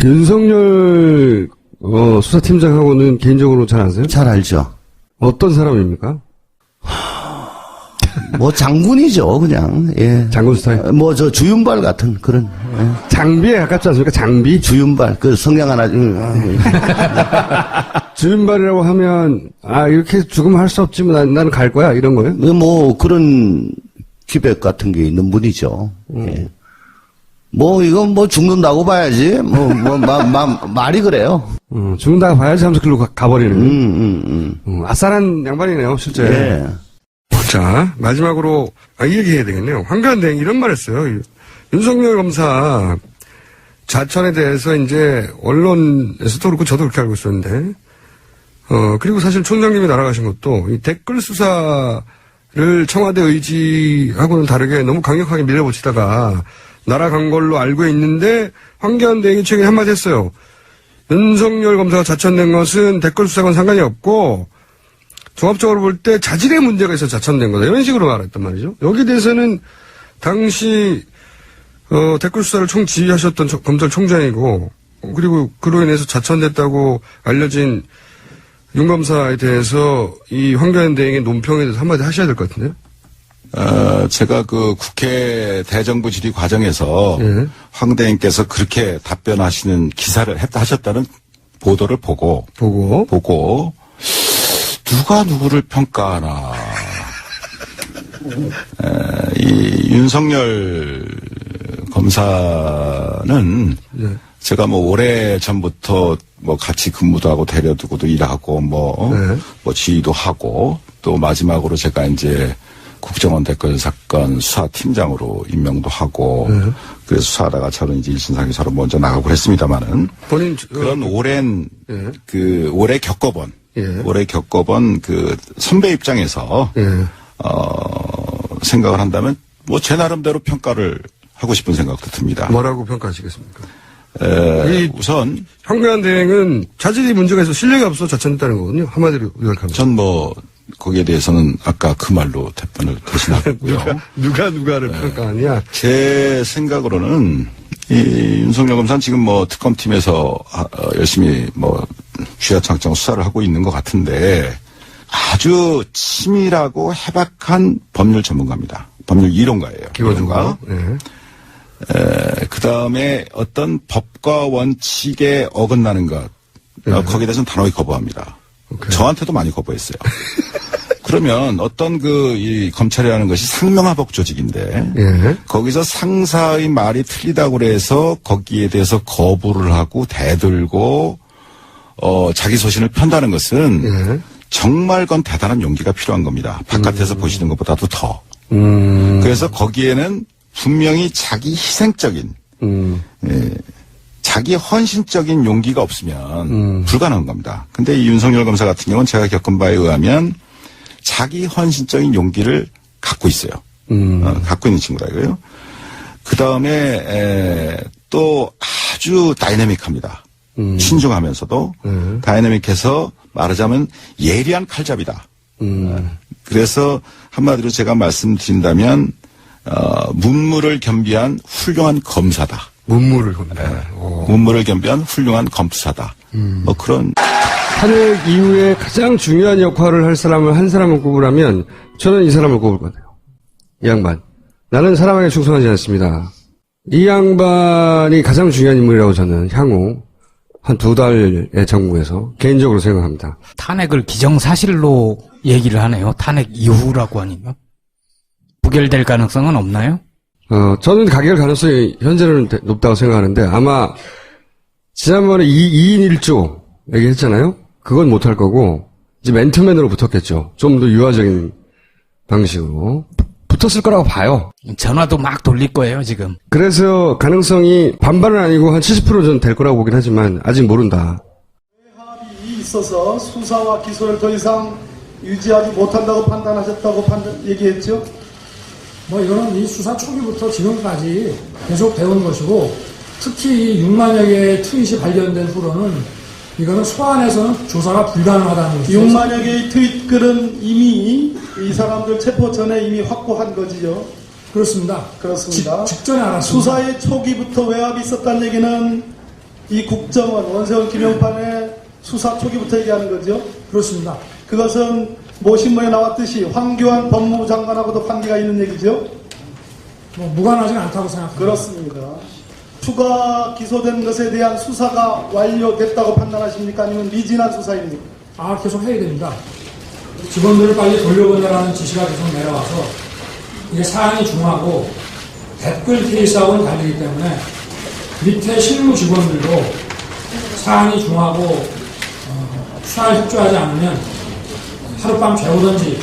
윤석열 수사팀장하고는 개인적으로 잘 아세요? 잘 알죠. 어떤 사람입니까? 뭐 장군이죠, 그냥. 예. 장군 스타일? 뭐 저 주윤발 같은 그런. 예. 장비에 가깝지 않습니까? 장비? 주윤발. 그 성냥 하나. 주윤발이라고 하면 이렇게 죽으면 할 수 없지만 나는 갈 거야 이런 거예요? 뭐 그런 기백 같은 게 있는 분이죠. 예. 뭐 이건 뭐 죽는다고 봐야지. 말이 그래요. 죽는다고 봐야지 하면서 글로 가버리는. 아싸란 양반이네요, 실제. 예. 자, 마지막으로, 이 얘기 해야 되겠네요. 황교안 이런 말 했어요. 윤석열 검사 자천에 대해서 이제 언론에서도 그렇고 저도 그렇게 알고 있었는데, 그리고 사실 총장님이 날아가신 것도 이 댓글 수사를 청와대 의지하고는 다르게 너무 강력하게 밀어붙이다가 날아간 걸로 알고 있는데, 황교안 대행이 최근에 한마디 했어요. 윤석열 검사가 자천된 것은 댓글 수사와는 상관이 없고, 종합적으로 볼 때 자질의 문제가 있어서 자천된 거다. 이런 식으로 말했단 말이죠. 여기에 대해서는 당시 댓글 수사를 총지휘하셨던 검찰총장이고 그리고 그로 인해서 자천됐다고 알려진 윤 검사에 대해서 이 황교안 대행의 논평에 대해서 한마디 하셔야 될 것 같은데요. 제가 그 국회 대정부 질의 과정에서 황 대행께서 그렇게 답변하시는 기사를 하셨다는 보도를 보고 누가 누구를 평가하나. 이 윤석열 검사는 제가 뭐 오래 전부터 뭐 같이 근무도 하고 데려두고도 일하고 뭐 지휘도 하고 또 마지막으로 제가 이제 국정원 댓글 사건 수사팀장으로 임명도 하고 그래서 수사하다가 저는 이제 일신상에서 먼저 나가고 그랬습니다만은 그런 오랜 오래 겪어본 그 선배 입장에서 생각을 한다면 뭐 제 나름대로 평가를 하고 싶은 생각도 듭니다. 뭐라고 평가하시겠습니까? 우선 황교안 대행은 자질이 문제가 있어 실력이 없어 자천했다는 거거든요. 한마디로 요약하면. 전 뭐 거기에 대해서는 아까 그 말로 답변을 대신하고요. 누가를 평가하냐? 제 생각으로는 이 윤석열 검사는 지금 뭐 특검팀에서 열심히 뭐 쥐어창창 수사를 하고 있는 것 같은데 아주 치밀하고 해박한 법률 전문가입니다. 법률 이론가예요. 기본적으로. 그 다음에 어떤 법과 원칙에 어긋나는 것 거기에 대해서는 단호히 거부합니다. 오케이. 저한테도 많이 거부했어요. 그러면 어떤 이 검찰이라는 것이 상명하복 조직인데 거기서 상사의 말이 틀리다고 그래서 거기에 대해서 거부를 하고 대들고 자기 소신을 편다는 것은 정말 그건 대단한 용기가 필요한 겁니다. 바깥에서 보시는 것보다도 더. 그래서 거기에는 분명히 자기 희생적인 자기 헌신적인 용기가 없으면 불가능한 겁니다. 근데 이 윤석열 검사 같은 경우는 제가 겪은 바에 의하면 자기 헌신적인 용기를 갖고 있어요. 갖고 있는 친구다 이거예요. 그 다음에 또 아주 다이내믹합니다. 신중하면서도 다이내믹해서 말하자면 예리한 칼잡이다. 그래서 한마디로 제가 말씀드린다면 문무를 겸비한 훌륭한 검사다. 문무를 겸비한. 문무를 겸비한 훌륭한 검사다. 뭐 그런. 탄핵 이후에 가장 중요한 역할을 할 사람을 한 사람을 꼽으라면 저는 이 사람을 꼽을 것 같아요. 이 양반. 나는 사람에게 충성하지 않습니다. 이 양반이 가장 중요한 인물이라고 저는 향후 한 2달의 전국에서 개인적으로 생각합니다. 탄핵을 기정사실로 얘기를 하네요. 탄핵 이후라고 하니까. 부결될 가능성은 없나요? 저는 가결 가능성이 현재는 높다고 생각하는데 아마 지난번에 2인 1조 얘기했잖아요. 그건 못할 거고 이제 맨투맨으로 붙었겠죠. 좀 더 유화적인 방식으로 붙었을 거라고 봐요. 전화도 막 돌릴 거예요 지금. 그래서 가능성이 반반은 아니고 한 70%는 될 거라고 보긴 하지만 아직 모른다. 합의이 있어서 수사와 기소를 더 이상 유지하지 못한다고 판단하셨다고 얘기했죠? 뭐 이거는 이 수사 초기부터 지금까지 계속 되온 것이고 특히 6만여 개의 트윗이 발견된 후로는 이거는 소환해서는 조사가 불가능하다는 것이죠. 6만여 개의 트윗글은 이미 이 사람들 체포 전에 이미 확보한 거지요. 그렇습니다. 그렇습니다. 직전에 알았습니다. 수사의 초기부터 외압이 있었다는 얘기는 이 국정원 원세훈 김용판의 수사 초기부터 얘기하는 거죠. 그렇습니다. 그것은 모 신문에 나왔듯이 황교안 법무부 장관하고도 관계가 있는 얘기죠. 뭐 무관하지는 않다고 생각합니다. 그렇습니다. 추가 기소된 것에 대한 수사가 완료됐다고 판단하십니까? 아니면 미진한 수사입니까? 계속 해야 됩니다. 직원들을 빨리 돌려보내라는 지시가 계속 내려와서 이게 사안이 중하고 댓글 케이스하고는 다르기 때문에 밑에 실무 직원들도 사안이 중하고 수사에 협조하지 않으면 하룻밤 재우든지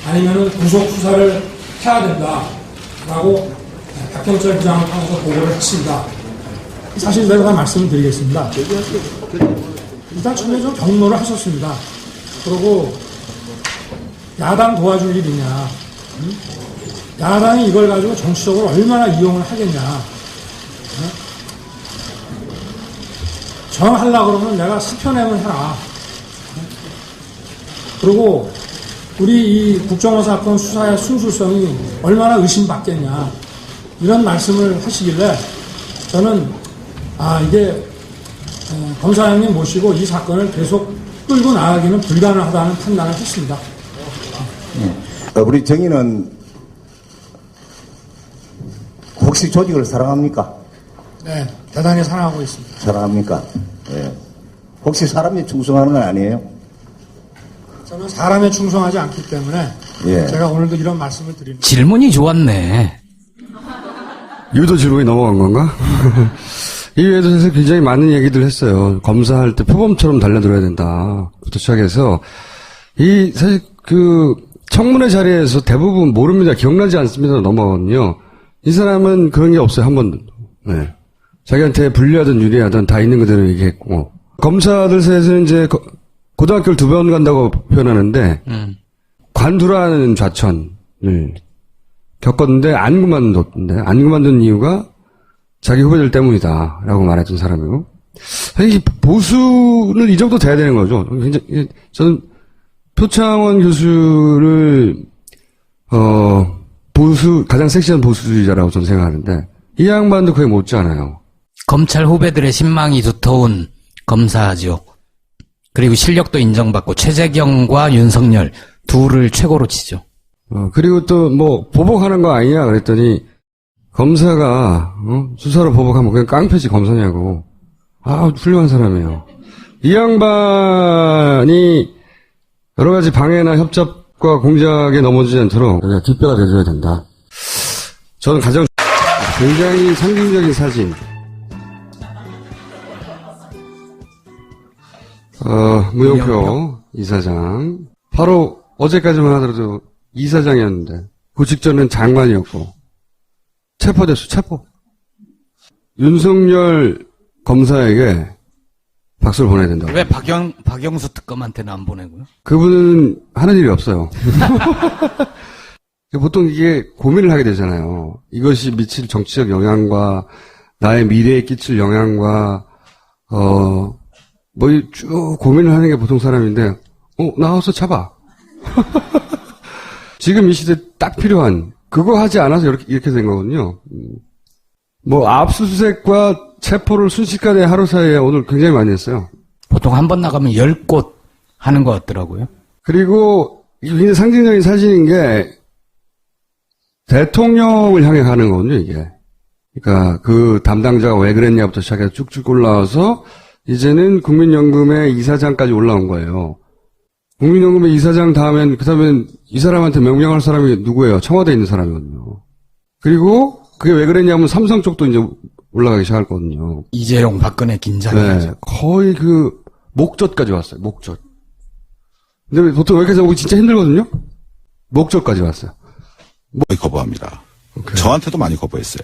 아니면 구속 수사를 해야 된다라고 박경철 부장을 통해서 보고를 했습니다. 사실대로 다 말씀을 드리겠습니다. 일단 처음에 좀 경로를 하셨습니다. 그리고 야당 도와줄 일이냐, 야당이 이걸 가지고 정치적으로 얼마나 이용을 하겠냐, 정하려고 그러면 내가 사표내면 해라. 그리고 우리 이 국정원 사건 수사의 순수성이 얼마나 의심받겠냐, 이런 말씀을 하시길래 저는 이게 검사장님 모시고 이 사건을 계속 끌고 나가기는 불가능하다는 판단을 했습니다. 우리 정의는 혹시 조직을 사랑합니까? 네, 대단히 사랑하고 있습니다. 사랑합니까? 예. 혹시 사람이 충성하는 건 아니에요? 저는 사람에 충성하지 않기 때문에 예. 제가 오늘도 이런 말씀을 드립니다. 질문이 좋았네. 유도 질문이 넘어간 건가? 이 외에도 사실 굉장히 많은 얘기들 했어요. 검사할 때 표범처럼 달려들어야 된다. 부터 시작해서, 사실 청문회 자리에서 대부분 모릅니다. 기억나지 않습니다. 넘어가거든요. 이 사람은 그런 게 없어요. 한 번도. 네. 자기한테 불리하든 유리하든 다 있는 그대로 얘기했고. 검사들 사이에서는 이제 고등학교를 2번 간다고 표현하는데, 관두라는 좌천을 겪었는데 안 그만뒀는데, 안 그만둔 이유가 자기 후배들 때문이다. 라고 말했던 사람이고. 사실 보수는 이 정도 돼야 되는 거죠. 굉장히, 저는 표창원 교수를, 가장 섹시한 보수주의자라고 저는 생각하는데, 이 양반도 그게 못지않아요. 검찰 후배들의 신망이 두터운 검사죠. 그리고 실력도 인정받고 최재경과 윤석열 둘을 최고로 치죠. 그리고 또 보복하는 거 아니냐 그랬더니, 검사가, 수사로 보복하면 그냥 깡패지 검사냐고. 훌륭한 사람이에요. 이 양반이 여러 가지 방해나 협잡과 공작에 넘어지지 않도록 뒷배가 돼줘야 된다. 저는 가장 굉장히 상징적인 사진. 무용표 이사장. 바로 어제까지만 하더라도 이사장이었는데, 그 직전엔 장관이었고, 체포됐어, 체포. 윤석열 검사에게 박수를 보내야 된다. 왜 박영수 특검한테는 안 보내고요? 그분은 하는 일이 없어요. 보통 이게 고민을 하게 되잖아요. 이것이 미칠 정치적 영향과 나의 미래에 끼칠 영향과 쭉 고민을 하는 게 보통 사람인데, 나와서 잡아. 지금 이 시대에 딱 필요한, 그거 하지 않아서 이렇게 된 거거든요. 압수수색과 체포를 순식간에 하루 사이에 오늘 굉장히 많이 했어요. 보통 한 번 나가면 10곳 하는 것 같더라고요. 그리고 이게 굉장히 상징적인 사진인 게 대통령을 향해 가는 거거든요, 이게. 그러니까 그 담당자가 왜 그랬냐부터 시작해서 쭉쭉 올라와서 이제는 국민연금의 이사장까지 올라온 거예요. 국민연금의 이사장 다음엔 이 사람한테 명령할 사람이 누구예요? 청와대에 있는 사람이거든요. 그리고 그게 왜 그랬냐면 삼성 쪽도 이제 올라가기 시작했거든요. 이재용, 박근혜 긴장이죠. 네, 거의 목젖까지 왔어요. 목젖. 근데 보통 여기까지 오기 진짜 힘들거든요. 목젖까지 왔어요. 거의 거부합니다. 저한테도 많이 거부했어요.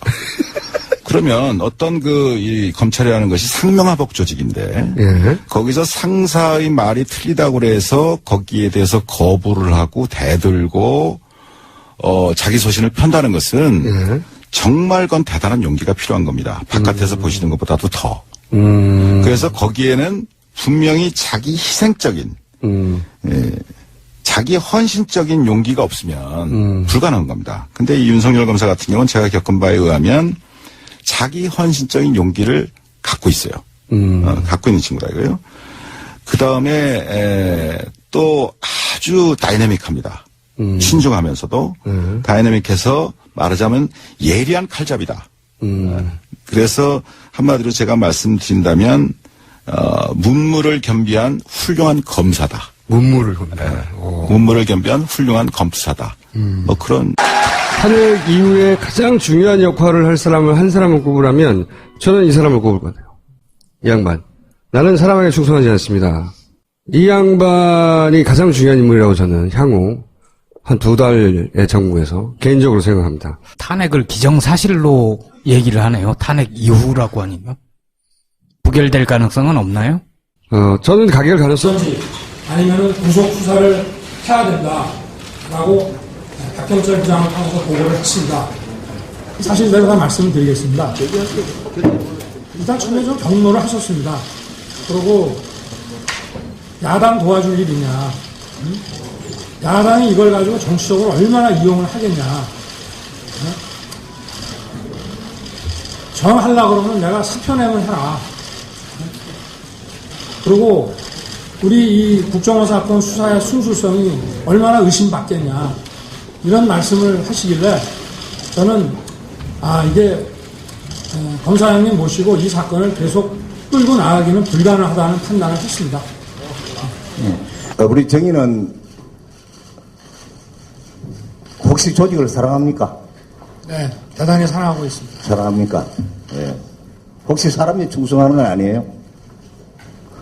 그러면 어떤 이 검찰이라는 것이 상명하복 조직인데, 예. 거기서 상사의 말이 틀리다고 그래서 거기에 대해서 거부를 하고 대들고, 자기 소신을 편다는 것은 예. 정말 그건 대단한 용기가 필요한 겁니다. 바깥에서 보시는 것보다도 더. 그래서 거기에는 분명히 자기 희생적인, 자기 헌신적인 용기가 없으면 불가능한 겁니다. 근데 이 윤석열 검사 같은 경우는 제가 겪은 바에 의하면 자기 헌신적인 용기를 갖고 있어요. 갖고 있는 친구다 이거예요. 그 다음에 또 아주 다이내믹합니다. 신중하면서도 다이내믹해서 말하자면 예리한 칼잡이다. 그래서 한마디로 제가 말씀드린다면 문무를 겸비한 훌륭한 검사다. 문무를 겁니다. 문무를 겸비한 훌륭한 검사다. 뭐 그런. 탄핵 이후에 가장 중요한 역할을 할 사람을 한 사람을 꼽으라면 저는 이 사람을 꼽을 것 같아요. 이 양반. 나는 사람에게 충성하지 않습니다. 이 양반이 가장 중요한 인물이라고 저는 향후 한 2달의 정부에서 개인적으로 생각합니다. 탄핵을 기정사실로 얘기를 하네요. 탄핵 이후라고 하니까. 부결될 가능성은 없나요? 저는 가결 가능성. 그런지 아니면은 구속 수사를 해야 된다라고 박경철 부장을 통해서 보고를 했습니다. 사실대로 다 말씀을 드리겠습니다. 일단 처음에 좀 경로를 하셨습니다. 그리고 야당 도와줄 일이냐, 야당이 이걸 가지고 정치적으로 얼마나 이용을 하겠냐. 정하려고 그러면 내가 사표내면 해라. 그리고 우리 이 국정원 사건 수사의 순수성이 얼마나 의심받겠냐. 이런 말씀을 하시길래 저는 이게 검사장님 모시고 이 사건을 계속 끌고 나가기는 불가능하다는 판단을 했습니다. 우리 정의는 혹시 조직을 사랑합니까? 네, 대단히 사랑하고 있습니다. 사랑합니까? 예. 혹시 사람이 충성하는 건 아니에요?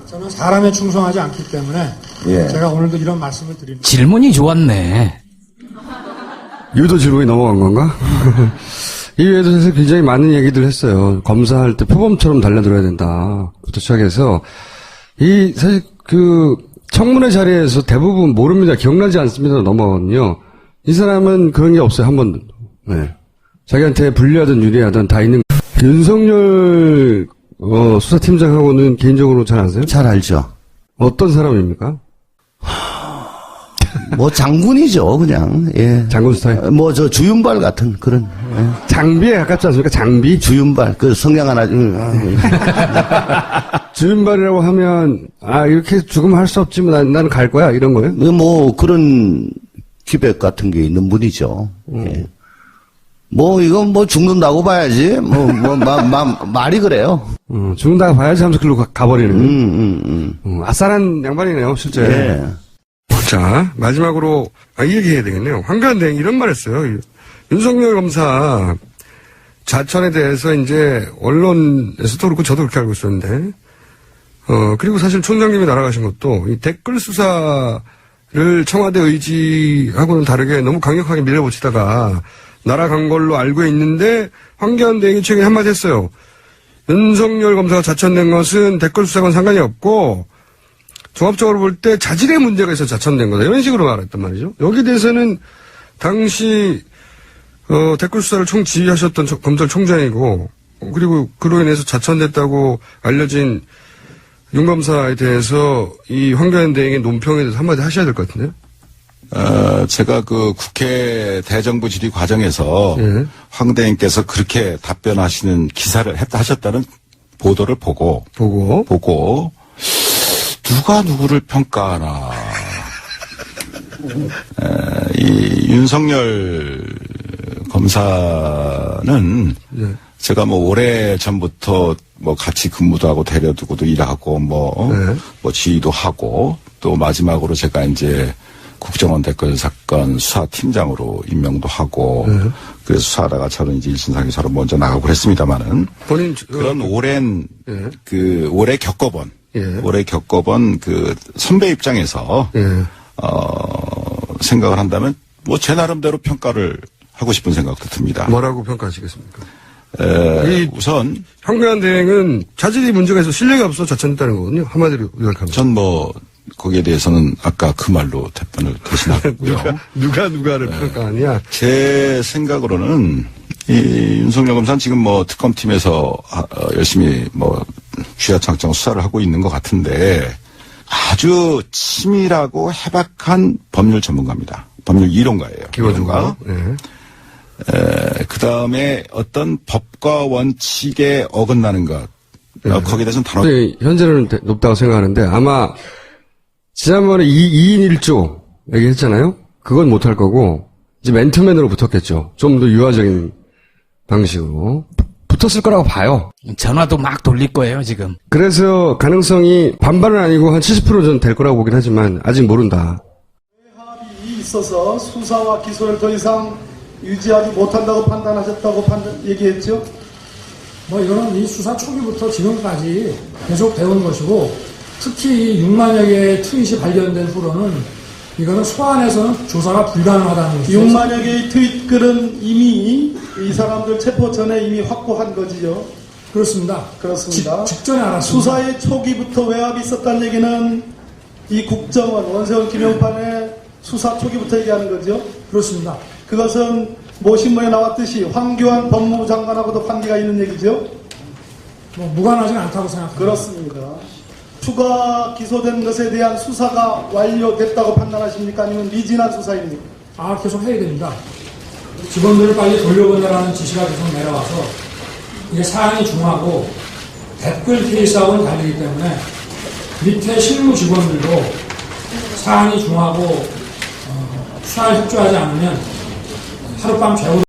저는 사람에 충성하지 않기 때문에 예. 제가 오늘도 이런 말씀을 드립니다. 질문이 좋았네. 유도 질문이 넘어간 건가? 이외에도 사실 굉장히 많은 얘기들 했어요. 검사할 때 표범처럼 달려들어야 된다.부터 시작해서 사실 청문회 자리에서 대부분 모릅니다. 기억나지 않습니다. 넘어가거든요. 이 사람은 그런 게 없어요. 한 번도. 네. 자기한테 불리하든 유리하든 다 있는. 윤석열 수사팀장하고는 개인적으로 잘 아세요? 잘 알죠. 어떤 사람입니까? 뭐 장군이죠, 그냥. 예. 장군 스타일. 뭐 저 주윤발 같은 그런. 예. 장비에 가깝지 않습니까? 장비? 주윤발 그 성냥 하나. 주윤발이라고 하면 이렇게 죽으면 할 수 없지만 나는 갈 거야 이런 거예요? 뭐 그런 기백 같은 게 있는 분이죠. 예. 뭐 이건 뭐 죽는다고 봐야지. 말이 그래요. 죽는다고 봐야지 하면서 글로 가버리는. 아싸란 양반이네요 실제. 예. 자, 마지막으로, 이 얘기 해야 되겠네요. 황교안 대행 이런 말 했어요. 윤석열 검사 자천에 대해서 이제 언론에서도 그렇고 저도 그렇게 알고 있었는데, 그리고 사실 총장님이 날아가신 것도 이 댓글 수사를 청와대 의지하고는 다르게 너무 강력하게 밀어붙이다가 날아간 걸로 알고 있는데, 황교안 대행이 최근에 한마디 했어요. 윤석열 검사가 자천된 것은 댓글 수사와는 상관이 없고, 종합적으로 볼 때 자질의 문제가 있어서 자천된 거다. 이런 식으로 말했단 말이죠. 여기에 대해서는 당시 댓글 수사를 총지휘하셨던 검찰총장이고 그리고 그로 인해서 자천됐다고 알려진 윤 검사에 대해서 이 황교안 대행의 논평에 대해서 한마디 하셔야 될 것 같은데요. 제가 국회 대정부 질의 과정에서 황 대행께서 그렇게 답변하시는 기사를 하셨다는 보도를 보고 누가 누구를 평가하나. 이 윤석열 검사는 제가 오래 전부터 같이 근무도 하고 데려두고도 일하고 지휘도 하고 또 마지막으로 제가 이제 국정원 댓글 사건 수사팀장으로 임명도 하고 그래서 수사하다가 저는 이제 일신상에서 먼저 나가고 그랬습니다만은 그런 오랜 오래 겪어본 선배 입장에서 생각을 한다면 제 나름대로 평가를 하고 싶은 생각도 듭니다. 뭐라고 평가하시겠습니까? 우선 황교안 대행은 자질이 문제가 있어 실력이 없어 자천했다는 거거든요. 한마디로 요약하면. 전 거기에 대해서는 아까 그 말로 답변을 대신하고요. 누가를 평가하냐? 제 생각으로는 이 윤석열 검사는 지금 특검팀에서 열심히 쥐야창창 수사를 하고 있는 것 같은데 아주 치밀하고 해박한 법률 전문가입니다. 법률 이론가예요. 기본적으로. 그 다음에 어떤 법과 원칙에 어긋나는 것, 거기에 대해서는 단호히 현재는 높다고 생각하는데 아마 지난번에 2인 1조 얘기했잖아요. 그건 못할 거고 이제 맨투맨으로 붙었겠죠. 좀 더 유화적인 방식으로 붙었을 거라고 봐요. 전화도 막 돌릴 거예요, 지금. 그래서 가능성이 반반은 아니고 한 70%는 될 거라고 보긴 하지만 아직 모른다. 합의이 있어서 수사와 기소를 더 이상 유지하지 못한다고 판단하셨다고 얘기했죠. 뭐 이거는 이 수사 초기부터 지금까지 계속 되온 것이고 특히 6만여 개의 트윗이 발견된 후로는 이거는 소환해서는 조사가 불가능하다는 것이죠. 6만여 개의 트윗글은 이미 이 사람들 체포 전에 이미 확보한 거지요. 그렇습니다. 그렇습니다. 직전에 알았습니다. 수사의 초기부터 외압이 있었다는 얘기는 이 국정원, 원세훈, 김용판의 수사 초기부터 얘기하는 거죠. 그렇습니다. 그것은 모 신문에 나왔듯이 황교안 법무부 장관하고도 관계가 있는 얘기죠. 뭐 무관하지는 않다고 생각합니다. 그렇습니다. 추가 기소된 것에 대한 수사가 완료됐다고 판단하십니까? 아니면 미진한 수사입니까? 계속 해야 됩니다. 직원들을 빨리 돌려보내라는 지시가 계속 내려와서 이게 사안이 중하고 댓글 케이스하고는 다르기 때문에 밑에 실무 직원들도 사안이 중하고 수사에 협조하지 않으면 하룻밤 재우